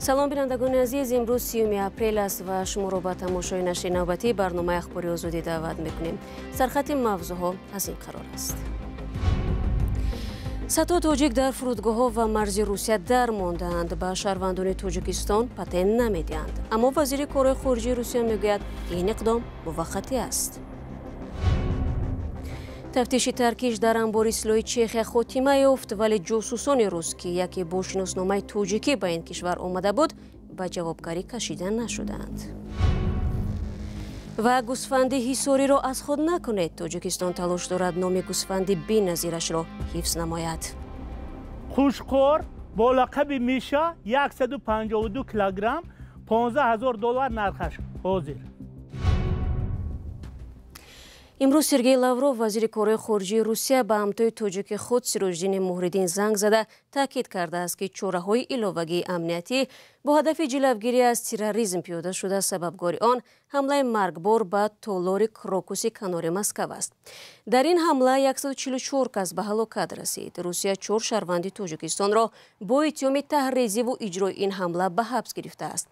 салом бинандагони азиз, имрӯз 30 апрел аст ва шуморо ба тамошои нашри навбатии барномаи ахбори озодӣ даъват мекунем. Сархати мавзӯъҳо аз ин қарор аст. Садҳо тоҷик дар фурудгоҳҳо ва марзи Русия дармондаанд. Ба шаҳрвандони Тоҷикистон патент намедиҳанд. Аммо вазири корҳои хориҷии Русия мегӯяд, ин иқдом муваққатӣ аст. тафтиши таркиш дар анбори силоҳи Чехия хотима ёфт, вале ҷосусони рус, ки яке бо шиносномаи тоҷикӣ ба ин кишвар омада буд, ба ҷавобгарӣ кашида нашуданд. ва гӯсфанди ҳисориро аз худ накунед. Тоҷикистон талош дорад номи гӯсфанди беназирашро ҳифз намояд. хушхор бо лақаби Миша 152 килограмм, $15,000 нархаш ҳозир. имрӯз Сергей Лавров, вазири корҳои хориҷии Русия, ба ҳамтои тоҷики худ Сироҷдини Муҳриддин занг зада таъкид кардааст, ки чораҳои иловагии амниятӣ бо ҳадафи ҷилавгирӣ аз терроризм пиёда шуда, сабабгори он ҳамлаи маргбор ба толори Крокуси канори Москав аст. дар ин ҳамла 144 кас ба ҳалокат расид. Русия 4 шаҳрванди Тоҷикистонро бо иттиҳоми таҳризиву иҷрои ин ҳамла ба ҳабс гирифтааст.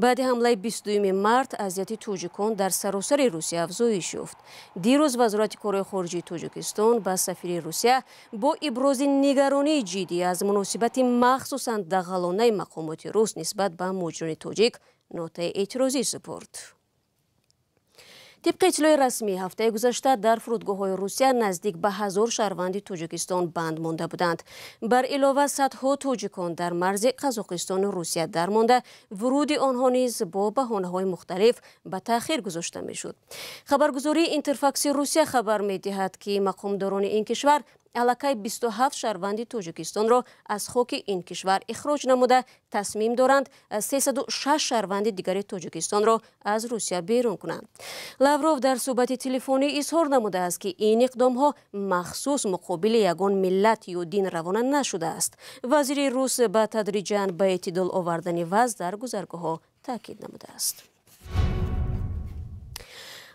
баъди ҳамлаи 22 март азияти тоҷикон дар саросари Русия афзоиш ёфт. дирӯз вазорати корҳои хориҷии Тоҷикистон ба сафири Русия бо ибрози нигаронии ҷиддӣ аз муносибати махсусан дағалонаи мақомоти рус нисбат ба муҳоҷирони тоҷик нотаи эътирозӣ супурд. тибқи иттилои расмӣ, ҳафтаи гузашта дар фурудгоҳҳои Русия наздик ба 1000 шаҳрванди Тоҷикистон банд монда буданд. бар илова садҳо тоҷикон дар марзи Қазоқистону Русия дармонда, вуруди онҳо низ бо баҳонаҳои мухталиф ба таъхир гузошта мешуд. хабаргузории Интерфакси Русия хабар медиҳад, ки мақомдорони ин кишвар аллакай 27 шаҳрванди Тоҷикистонро аз хоки ин кишвар ихроҷ намуда, тасмим доранд 306 шаҳрванди дигари Тоҷикистонро аз Русия берун кунанд. Лавров дар суҳбати телефонӣ изҳор намудааст, ки ин иқдомҳо махсус муқобили ягон миллат ё дин равона нашудааст. вазири рус ба тадриҷан ба эътидол овардани вазъ дар гузаргоҳҳо таъкид намудааст.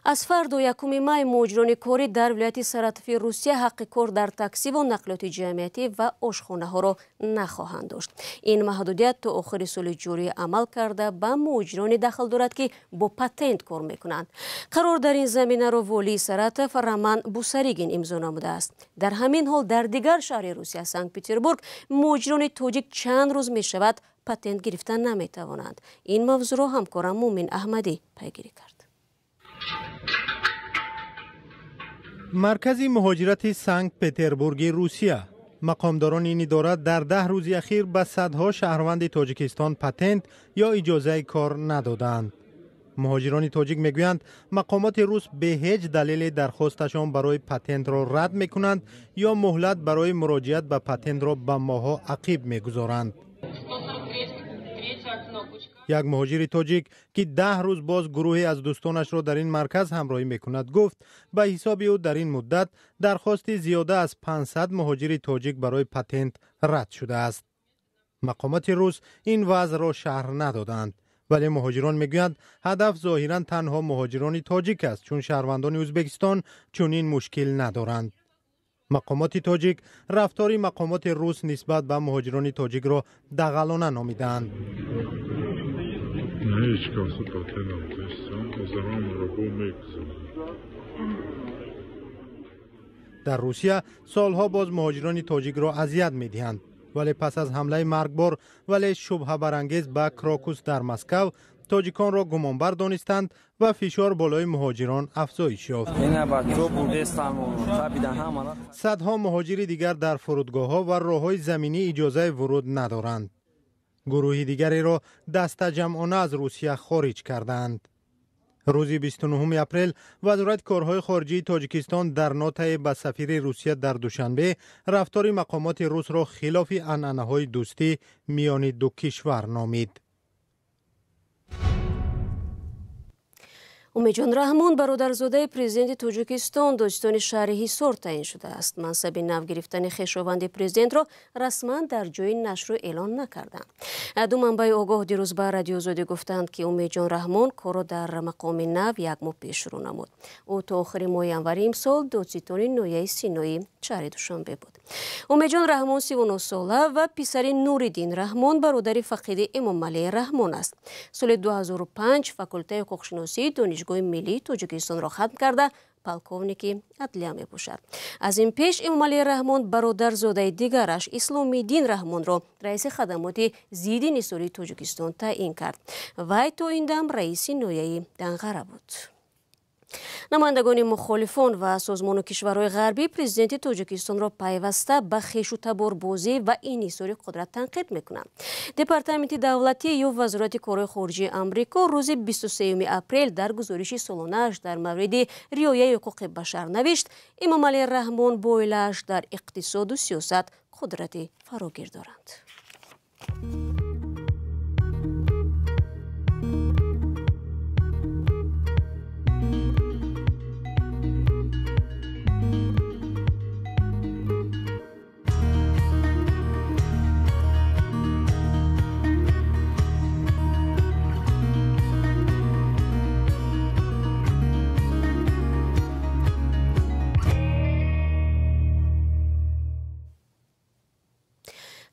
аз фарду 1 май муҳоҷирони корӣ дар вилояти Саратови Русия ҳаққи кор дар таксиву нақлиёти ҷамъиятӣ ва ошхонаҳоро нахоҳанд дошт. ин маҳдудият то охири соли ҷорӣ амал карда ба муҳоҷироне дахл дорад, ки бо патент кор мекунанд. қарор дар ин заминаро волии Саратов Роман Бусаригин имзо намудааст. дар ҳамин ҳол дар дигар шаҳри Русия, Санкт-Петербург, муҳоҷирони тоҷик чанд рӯз мешавад патент гирифта наметавонанд. ин мавзӯъро ҳамкорам Мумин Аҳмадӣ пайгирӣ кард. маркази муҳоҷирати Санкт-Петербурги Русия мақомдорони ин идора дар 10 рӯзи ахир ба садҳо шаҳрванди Тоҷикистон патент ё иҷозаи кор надоданд. муҳоҷирони тоҷик мегӯянд, мақомоти рус бе ҳеҷ далеле дархосташон барои патентро рад мекунанд ё муҳлат барои муроҷиат ба патентро ба моҳҳо ақиб мегузоранд. як муҳоҷири тоҷик, ки 10 рӯз боз гурӯҳе аз дӯстонашро дар ин марказ ҳамроҳӣ мекунад, гуфт ба ҳисоби ӯ дар ин муддат дархости зиёда аз 500 муҳоҷири тоҷик барои патент рад шудааст. мақомоти рус ин вазъро шарҳ надоданд, вале муҳоҷирон мегӯянд, ҳадаф зоҳиран танҳо муҳоҷирони тоҷик аст, чун шаҳрвандони Ӯзбекистон чунин мушкил надоранд. мақомоти тоҷик рафтори мақомоти рус нисбат ба муҳоҷирони тоҷикро дағалона номиданд. дар Русия солҳо боз муҳоҷирони тоҷикро азият медиҳанд, вале пас аз ҳамлаи маргбор вале шубҳабарангез ба Крокус дар Москав, тоҷиконро гумонбар донистанд ва фишор болои муҳоҷирон афзоиш ёфт. садҳо муҳоҷири дигар дар фурудгоҳҳо ва роҳҳои заминӣ иҷозаи вуруд надоранд. гурӯҳи дигареро дастаҷамъона аз Русия хориҷ карданд. рӯзи 29 апрел вазорати корҳои хориҷии Тоҷикистон дар нотае ба сафири Русия дар Душанбе рафтори мақомоти русро хилофи анъанаҳои дӯстӣ миёни ду кишвар номид. умедҷон раҳмон бародарзодаи президенти Тоҷикистон достони шаҳри Ҳисор таъин шудааст. мансаби нав гирифтани хешованди президентро расман дар ҷои нашру эълон накарданд. ду манбаи огоҳ дирӯз ба Радиои Озодӣ гуфтанд, ки Умедҷон раҳмон корро дар мақоми нав 1 моҳ пеш шурӯъ намуд. ӯ то охири моҳи январи имсол додситони ноҳияи Синои шаҳри Душанбе буд. умеҷон раҳмон 39 сола ва писари нуриддин раҳмон бародари фақиди эмомалии раҳмон аст. соли 2005 факултаи ҳуқуқшиносии донишгоҳи миллии тоҷикистонро хатм карда полковники адлия мебошад. аз ин пеш эмомалии раҳмон бародарзодаи дигараш исломиддин раҳмонро раиси хадамоти зидди нисории тоҷикистон таъин кард. вай то ин дам раиси ноияи данғара буд. намояндагони мухолифон ва созмону кишварҳои ғарбӣ президенти тоҷикистонро пайваста ба хешутаборбозӣ ва инҳисори қудрат танқид мекунанд. департаменти давлатӣ ё вазорати корҳои хориҷии амрико рӯзи 23 апрел дар гузориши солонааш дар мавриди риояи ҳуқуқи башар навишт: эмомалии раҳмон бо оилааш дар иқтисоду сиёсат қудрати фарогир доранд.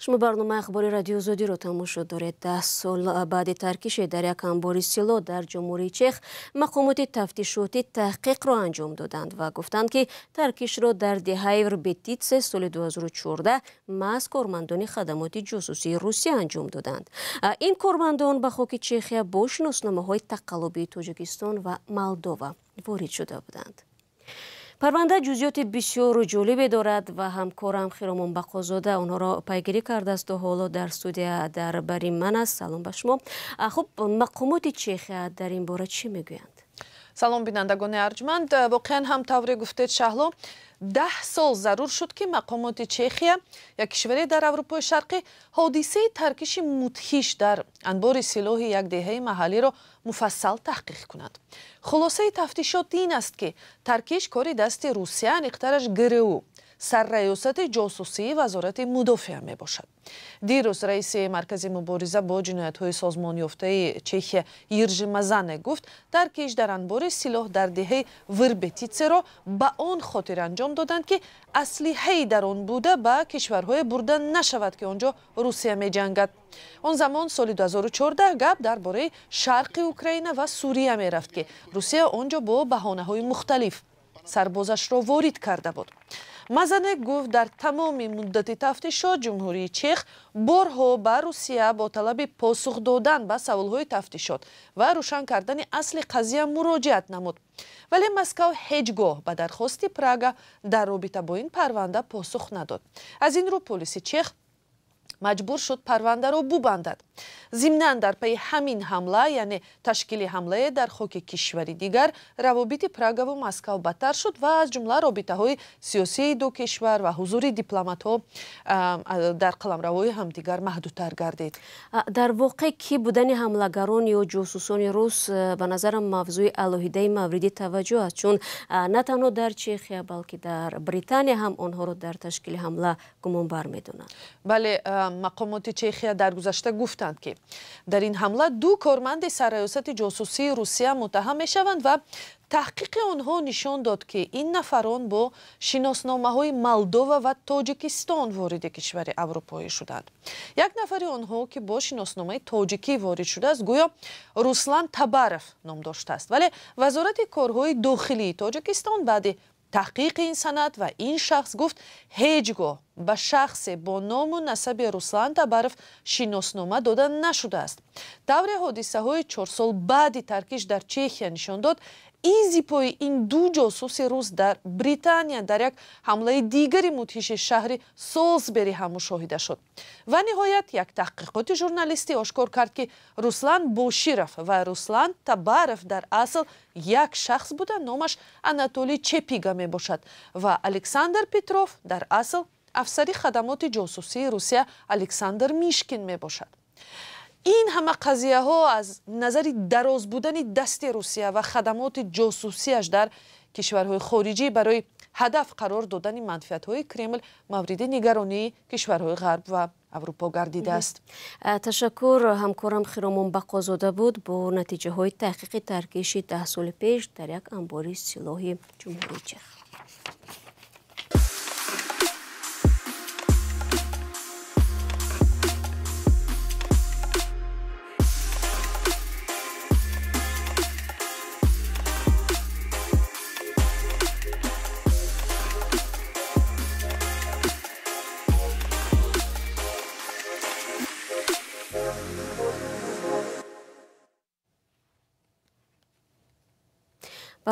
шумо барномаи ахбори радиои озодиро тамошо доред. 10 сол баъди таркиши дар як амбори сило дар ҷумҳурии чех мақомоти тафтишотӣ таҳқиқро анҷом доданд ва гуфтанд, ки таркишро дар деҳаи Рбетитсе соли 2014 маҳз кормандони хадамоти ҷосусии Русия анҷом доданд. ин кормандон ба хоки Чехия бо шиносномаҳои тақаллубии Тоҷикистон ва Молдова ворид шуда буданд. парванда ҷузъиёти бисёру ҷолибе дорад ва ҳамкорам Хиромон Бақозода онҳоро пайгирӣ кардасту ҳоло дар студия дар бари ман аст. салом ба шумо. хуб, мақомоти Чехия дар ин бора чӣ мегӯянд? салом бинандагони арҷманд, воқеан ҳам тавре гуфтед Шаҳло, 10 сол зарур шуд, ки мақомоти Чехия, як кишваре дар Аврупои Шарқӣ, ҳодисаи таркиши мудҳиш дар анбори силоҳи як деҳаи маҳаллиро муфассал таҳқиқ кунад. хулосаи тафтишот ин аст, ки таркиш кори дасти Русия, аниқтараш ГРУ, сарраёсати ҷосусии вазорати мудофиа мебошад. дирӯз раиси маркази мубориза бо ҷиноятҳои созмонёфтаи Чехия Иржи Мазане гуфт, таркиш дар анбори силоҳ дар деҳаи Врбетитсеро ба он хотир анҷом доданд, ки аслиҳаи дар он буда ба кишварҳое бурда нашавад, ки онҷо Русия меҷангад. он замон соли 2014 гап дар бораи шарқи Украина ва Сурия мерафт, ки Русия онҷо бо баҳонаҳои мухталиф сарбозашро ворид карда буд. Мазане гуфт, дар тамоми муддати тафтишот ҷумҳурии Чех борҳо ба Русия бо талаби посух додан ба саволҳои тафтишот ва рӯшан кардани асли қазия муроҷиат намуд. вале Москав ҳеҷ гоҳ ба дархости Прага дар робита бо ин парванда посух надод. аз ин рӯ полиси Чех маҷбур шуд парвандаро бубандад. зимнан дар пайи ҳамин ҳамла, яъне ташкили ҳамлае дар хоки кишвари дигар, равобити Прагаву Москав бадтар шуд ва аз ҷумла робитаҳои сиёсии ду кишвар ва ҳузури дипломатҳо дар қаламравои ҳамдигар маҳдудтар гардид. дар воқеъ ки будани ҳамлагарон ё ҷосусони рус ба назарам мавзӯи алоҳидаи мавриди таваҷҷӯҳ аст, чун на танҳо дар Чехия, балки дар Британия ҳам онҳоро дар ташкили ҳамла гумонбар медонанд. бале, мақомоти Чехия дар гузашта гуфтанд, ки дар ин ҳамла ду корманди сарраёсати ҷосусии Русия муттаҳам мешаванд ва таҳқиқи онҳо нишон дод, ки ин нафарон бо шиносномаҳои Молдова ва Тоҷикистон вориди кишвари аврупоӣ шуданд. як нафари онҳо, ки бо шиносномаи тоҷикӣ ворид шудааст, гӯё Руслан Табаров ном доштааст. вале вазорати корҳои дохилии Тоҷикистон баъди таҳқиқи ин санад ва ин шахс гуфт, ҳеҷ гоҳ ба шахсе бо ному насаби Руслан Табаров шиноснома дода нашудааст. даври ҳодисаҳои 4 сол баъди таркиш дар Чехия нишон дод, изипои ин ду ҷосуси рус дар Британия дар як ҳамлаи дигари мудҳиши шаҳри Солсбери ҳам мушоҳида шуд. ва ниҳоят як таҳқиқоти журналистӣ ошкор кард, ки Руслан Боширов ва Руслан Табаров дар асл як шахс буда, номаш Анатолий Чепига мебошад ва Александр Петров дар асл афсари хадамоти ҷосусии Русия Александр Мишкин мебошад. ин ҳама қазияҳо аз назари дароз будани дасти Русия ва хадамоти ҷосусияш дар кишварҳои хориҷӣ барои ҳадаф қарор додани манфиатҳои Кремл мавриди нигаронии кишварҳои ғарб ва Аврупо гардидааст. ташаккур. ҳамкорам Хиромон Бақозода буд бо натиҷаҳои таҳқиқи таркиши 10 соли пеш дар як амбори силоҳи ҷумҳурии Чех.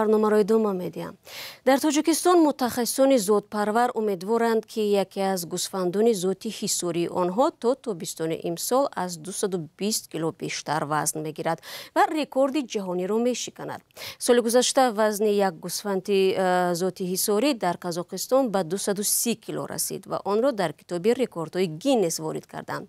барномаро идома медиҳам. Дар Тоҷикистон мутахассисони зотпарвар умедворанд ки яке аз гӯсфандони зоти ҳисории онҳо то тобистони имсол аз 220 кило бештар вазн мегирад ва рекорди ҷаҳониро мешиканад. Соли гузашта вазни як гӯсфанди зоти ҳисорӣ дар Казоқистон ба 230 кило расид ва онро дар китоби рекордҳои Гиннес ворид карданд.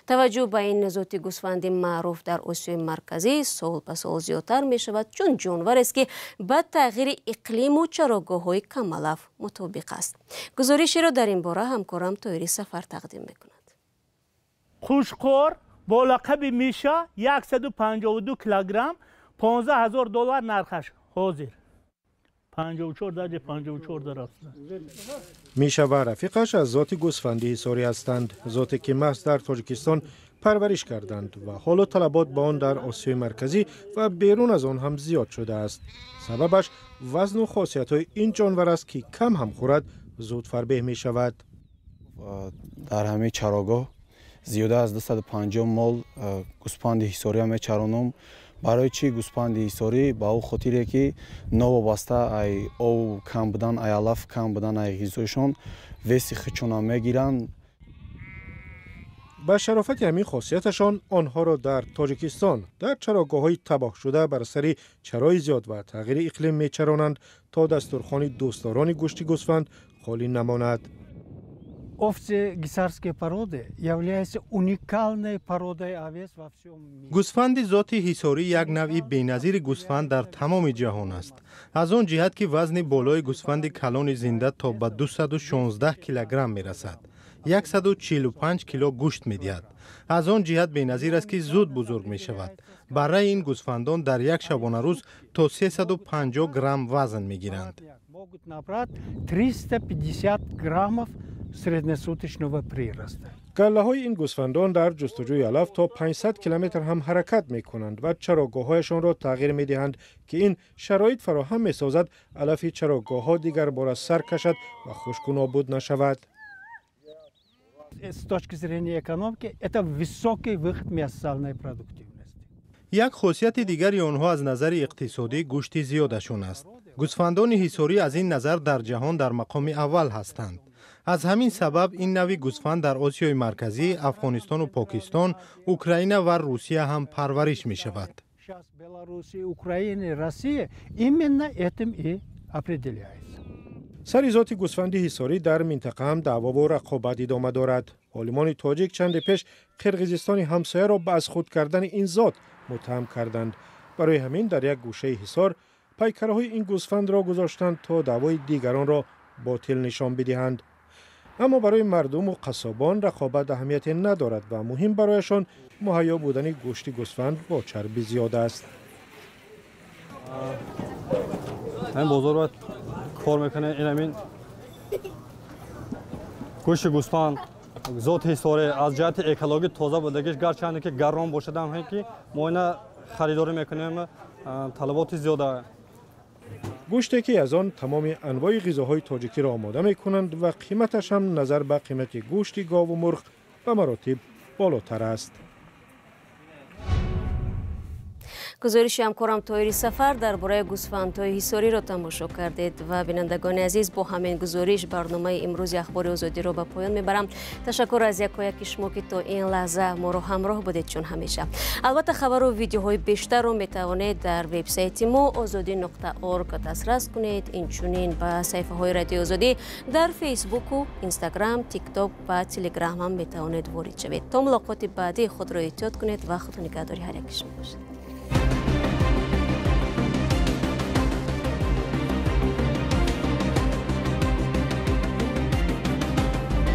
таваҷҷӯҳ ба ин зоти гӯсфанди маъруф дар Осиёи марказӣ сол ба сол зиёдтар мешавад, чун ҷонварест ки ба тағйири иқлиму чарогоҳҳои камалав мутобиқ аст. гузоришеро дар ин бора ҳамкорам Тоири Сафар тақдим мекунад. хушхор бо лақаби миша 152 килограмм $15,000 нархаш ҳозир. 54 даҷа 54 дараст. миша ва рафиқаш аз зоти гӯсфанди ҳисорӣ ҳастанд. зоте ки маҳз дар Тоҷикистон парвариш карданд ва ҳоло талабот ба он дар Осиёи марказӣ ва берун аз он ҳам зиёд шудааст. сабабаш вазну хосиятҳои ин ҷонвар аст ки кам ҳам хӯрад, зуд фарбеҳ мешавад. дар ҳамаи чарогоҳ зиёда аз 250 мол гӯсфанди ҳисориам мечаронам. барои чӣ гӯсфанди ҳисорӣ? ба ӯ хотире ки новобаста ай ов кам будан, ай алаф кам будан, ай ғизоишон веси хичонам мегиранд. ба шарофати ҳамин хосияташон онҳоро дар Тоҷикистон дар чарогоҳҳои табоҳ шуда бар асари чарои зиёд ва тағйири иқлим мечаронанд то дастурхони дӯстдорони гӯшти гӯсфанд холӣ намонад. Овцы гисарской породы являются уникальной породой овец во всем мире. гӯсфанди зоти ҳисорӣ як навъи беназири гӯсфанд дар тамоми ҷаҳон аст. аз он ҷиҳат ки вазни болои гӯсфанди калони зинда то ба 216 килограмм мерасад. 145 кило гӯшт медиҳад. аз он ҷиҳат беназир аст ки зуд бузург мешавад. барраи ин гӯсфандон дар як шабонарӯз то 350 грамм вазн мегиранд. Могут набрать 350 граммов среднесуточного прироста. галлаҳои ин гӯсфандон дар ҷустуҷӯи алаф то 500 километр ҳам ҳаракат мекунанд ва чарогоҳҳояшонро тағйир медиҳанд ки ин шароит фароҳам месозад алафи чарогоҳҳо дигар бора сар кашад ва хушку нобуд нашавад. С точки зрения экономики это высокий выход мясной продуктивности. як хосияти дигари онҳо аз назари иқтисодӣ гӯшти зиёдашон аст. гӯсфандони ҳисорӣ аз ин назар дар ҷаҳон дар мақоми аввал ҳастанд. аз ҳамин сабаб ин нави гӯсфанд дар Осиёи марказӣ, Афғонистону Покистон, Украина ва Русия ҳам парвариш мешавад. Сейчас Белоруссия, Украина, Россия именно этим и определяется. сари зоти гӯсфанди ҳисорӣ дар минтақа ҳам даъвову рақобат идома дорад. олимони тоҷик чанде пеш қирғизистони ҳамсояро ба аз худ кардани ин зот муттаҳам карданд. барои ҳамин дар як гӯшаи ҳисор пайкараҳои ин гӯсфандро гузоштанд то даъвои дигаронро ботил нишон бидиҳанд. аммо барои мардуму қассобон рақобат аҳамияте надорад ва муҳим барояшон муҳайё будани гӯшти гӯсфанд бо чарби зиёд аст. ҳамин бозор бояд кор мекунем. ин ҳамин гӯшти гӯсфанд зоти ҳисорӣ аз ҷиҳати экологӣ тоза будагиш гарчанде ки гарон бошадам ки мо ина харидорӣ мекунем, талаботи зиёда. гӯште ки аз он тамоми анвои ғизоҳои тоҷикиро омода мекунанд ва қиматаш ҳам назар ба қимати гӯшти гову мурғ ба маротиб болотар аст. гузориши ҳамкорам Тоири Сафар дар бораи гӯсфандҳои ҳисориро тамошо кардед ва бинандагони азиз, бо ҳамин гузориш барномаи имрӯзи ахбори озодиро ба поён мебарам. ташаккур аз якояки шумо ки то ин лаҳза моро ҳамроҳ будед чун ҳамеша. албатта хабару видеоҳои бештарро метавонед дар вебсайти мо озодӣ.орг дастрас кунед. инчунин ба саҳифаҳои радиои озодӣ дар фейсбуку, инстаграм, тикток ва телеграм ҳам метавонед ворид шавед. то мулоқоти баъдӣ худро эҳтиёт кунед ва худо нигаҳдори ҳар яки шумо бошад.